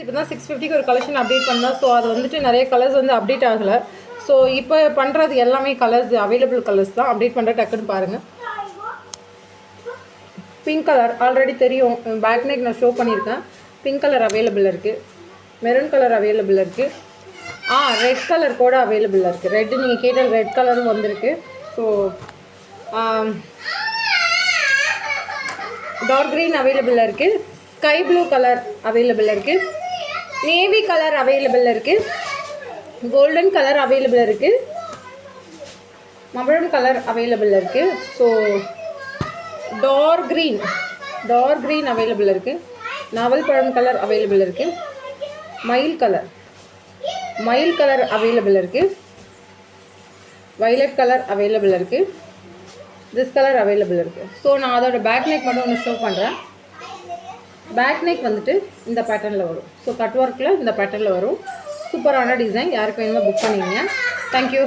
இப்போ தான் 650க்கு ஒரு கலெக்ஷன் அப்டேட் பண்ணேன். ஸோ அது வந்துட்டு நிறைய கலர்ஸ் வந்து அப்டேட் ஆகலை. ஸோ இப்போ பண்ணுறது எல்லாமே கலர்ஸ் அவைலபிள் கலர்ஸ் தான். அப்டேட் பண்ணுற டக்குன்னு பாருங்கள். பிங்க் கலர் ஆல்ரெடி தெரியும், பேக் நெக் நான் ஷோ பண்ணியிருக்கேன். பிங்க் கலர் அவைலபிள் இருக்குது, மெரூன் கலர் அவைலபிள் இருக்குது, ரெட் கலர் கூட அவைலபிள் இருக்குது. ரெட்டு நீங்கள் கேட்டால் ரெட் கலரும் வந்திருக்கு. ஸோ டார்க் க்ரீன் அவைலபிள் இருக்குது, ஸ்கை ப்ளூ கலர் அவைலபிள் இருக்குது, நேவி கலர் அவைலபிள் இருக்குது, கோல்டன் கலர் அவைலபிள் இருக்குது, மரூன் கலர் அவைலபிள் இருக்குது. ஸோ டார்க் க்ரீன் அவைலபிள் இருக்குது, நாவல் பழம் கலர் அவைலபிள் இருக்குது, மயில் கலர் அவைலபிள் இருக்குது, வைலட் கலர் அவைலபிள் இருக்குது, திஸ் கலர் அவைலபிள் இருக்குது. ஸோ நான் அதோட பேக் நெக் மட்டும் ஒன்று ஷோ பண்ணுறேன். பேக் நெக் வந்துட்டு இந்த பேட்டர்னில் வரும். ஸோ கட் ஒர்க்கில் இந்த பேட்டர்னில் வரும். சூப்பரான டிசைன். யாருக்கு வேணுமோ புக் பண்ணிங்க. தேங்க்யூ.